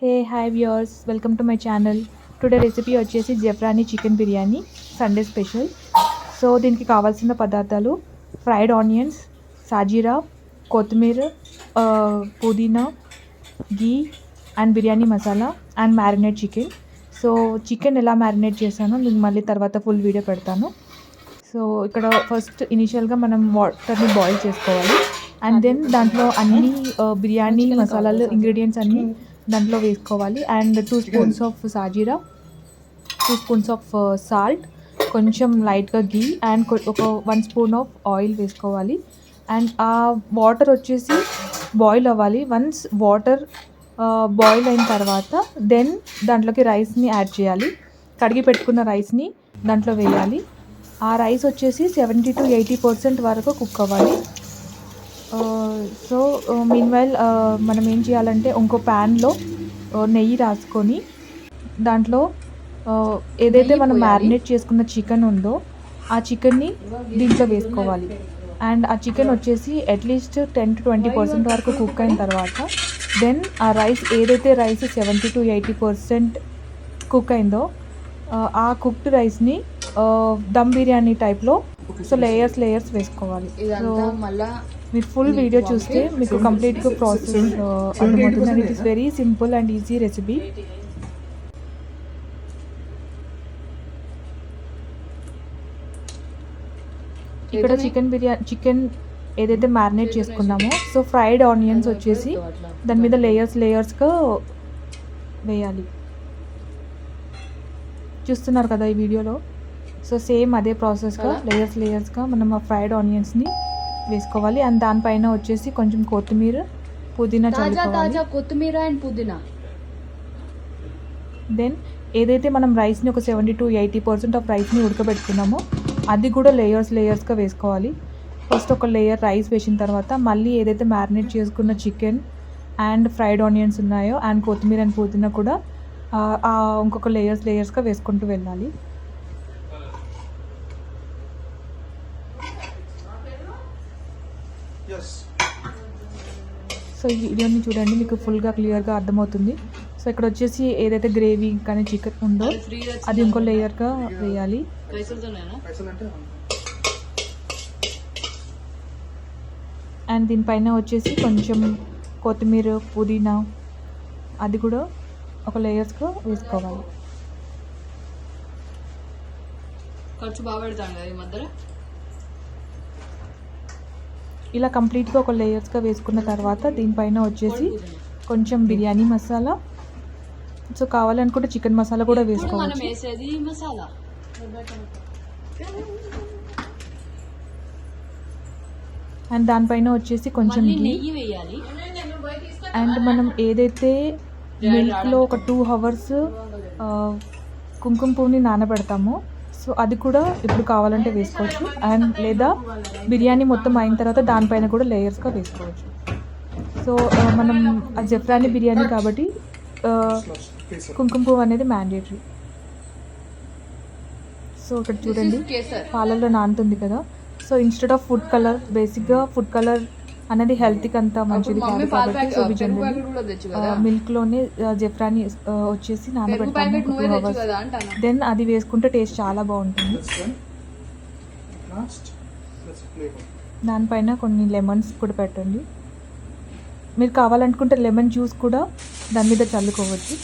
Hey hi viewers, welcome to my channel. Today recipe వచ్చేసి Zafrani chicken biryani, Sunday special. So దీనికి కావాల్సిన పదార్థాలు: fried onions, సాజీరా, కొత్తిమీర, పుదీనా, ghee and biryani masala and marinate chicken. So chicken ఎలా మ్యారినేట్ చేశానో మీకు మళ్ళీ తర్వాత ఫుల్ వీడియో పెడతాను. సో ఇక్కడ ఫస్ట్ ఇనీషియల్గా మనం వాటర్ని బాయిల్ చేసుకోవాలి. అండ్ దెన్ దాంట్లో అన్ని బిర్యానీ మసాలాలు ఇంగ్రీడియంట్స్ అన్నీ దాంట్లో వేసుకోవాలి. And 2 spoons of shahjeera, 2 spoons of salt, కొంచెం లైట్గా గీ అండ్ ఒక 1 స్పూన్ ఆఫ్ ఆయిల్ వేసుకోవాలి. అండ్ ఆ వాటర్ వచ్చేసి బాయిల్ అవ్వాలి. వన్స్ వాటర్ బాయిల్ అయిన తర్వాత దెన్ దాంట్లోకి రైస్ని యాడ్ చేయాలి. కడిగి పెట్టుకున్న రైస్ని దాంట్లో వేయాలి. ఆ రైస్ వచ్చేసి 70 to 80% వరకు కుక్ అవ్వాలి. సో మీన్వైల్ మనం ఏం చేయాలంటే ఇంకో ప్యాన్లో నెయ్యి రాసుకొని దాంట్లో ఏదైతే మనం మ్యారినేట్ చేసుకున్న చికెన్ ఉందో ఆ చికెన్ని దీంట్లో వేసుకోవాలి. అండ్ ఆ చికెన్ వచ్చేసి అట్లీస్ట్ 10 to 20% వరకు కుక్ అయిన తర్వాత దెన్ ఆ రైస్ ఏదైతే రైస్ 70 to 80% కుక్ అయిందో ఆ కుక్డ్ రైస్ని దమ్ బిర్యానీ టైప్లో సో లేయర్స్ వేసుకోవాలి. సో మీరు ఫుల్ వీడియో చూస్తే మీకు కంప్లీట్గా ప్రాసెస్ అర్థమవుతుంది. And it is very simple and easy recipe. ఇక్కడ చికెన్ ఏదైతే మ్యారినేట్ చేసుకున్నామో సో ఫ్రైడ్ ఆనియన్స్ వచ్చేసి దాని మీద లేయర్స్గా వేయాలి. చూస్తున్నారు కదా ఈ వీడియోలో. సో సేమ్ అదే ప్రాసెస్గా లేయర్స్గా మనం ఆ ఫ్రైడ్ ఆనియన్స్ని వేసుకోవాలి. అండ్ దానిపైన వచ్చేసి కొంచెం కొత్తిమీర, పుదీనా చల్లుకోవాలి. కొత్తిమీర అండ్ పుదీనా. దెన్ ఏదైతే మనం రైస్ని ఒక 70 to 80% ఆఫ్ రైస్ని ఉడకబెట్టుకున్నామో అది కూడా లేయర్స్గా వేసుకోవాలి. ఫస్ట్ ఒక లేయర్ రైస్ వేసిన తర్వాత మళ్ళీ ఏదైతే మ్యారినేట్ చేసుకున్న చికెన్ అండ్ ఫ్రైడ్ ఆనియన్స్ ఉన్నాయో అండ్ కొత్తిమీర అండ్ పుదీనా కూడా ఇంకొక లేయర్స్గా వేసుకుంటూ వెళ్ళాలి. సో ఈ వీడియోని చూడండి, మీకు ఫుల్గా క్లియర్గా అర్థమవుతుంది. సో ఇక్కడ వచ్చేసి ఏదైతే గ్రేవీ కానీ చికెన్ ఉందో అది ఇంకో లేయర్గా వేయాలి. అండ్ దీనిపైన వచ్చేసి కొంచెం కొత్తిమీర, పుదీనా అది కూడా ఒక లేయర్స్గా వేసుకోవాలి. ఖర్చు బాగా పెడతాను కదా ఈ మధ్యలో. ఇలా కంప్లీట్గా ఒక లేయర్స్గా వేసుకున్న తర్వాత దీనిపైన వచ్చేసి కొంచెం బిర్యానీ మసాలా, సో కావాలనుకుంటే చికెన్ మసాలా కూడా వేసుకోవచ్చు. అండ్ దానిపైన వచ్చేసి కొంచెం నెయ్యి వేయాలి. అండ్ మనం ఏదైతే మిల్క్లో ఒక 2 hours కుంకుమ పువ్వుని నానబెడతామో సో అది కూడా ఇప్పుడు కావాలంటే వేసుకోవచ్చు. అండ్ లేదా బిర్యానీ మొత్తం అయిన తర్వాత దానిపైన కూడా లేయర్స్గా వేసుకోవచ్చు. సో మనం జెఫ్రానీ బిర్యానీ కాబట్టి కుంకుమ పువ్వు అనేది మ్యాండేటరీ. సో ఇక్కడ చూడండి పాలల్లో నానుతుంది కదా. So instead of food colour, బేసిక్గా ఫుడ్ కలర్ అనేది హెల్త్కి అంతా మంచిది కాదు కాబట్టి సో జనరల్లీ మిల్క్లోనే జెఫ్రానీ వచ్చేసి నానబెడతాము 2 hours. దెన్ అది వేసుకుంటే టేస్ట్ చాలా బాగుంటుంది. దానిపైన కొన్ని లెమన్స్ కూడా పెట్టండి. మీరు కావాలనుకుంటే లెమన్ జ్యూస్ కూడా దాని మీద చల్లుకోవచ్చు.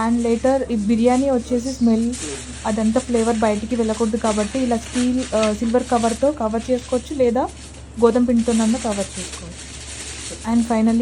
అండ్ లేటర్ ఈ బిర్యానీ వచ్చేసి స్మెల్ అదంతా ఫ్లేవర్ బయటికి వెళ్ళకూడదు కాబట్టి ఇలా సిల్వర్ కవర్తో కవర్ చేసుకోవచ్చు లేదా గోధుమ పిండితోనన్నా కవర్ చేసుకోవచ్చు. And finally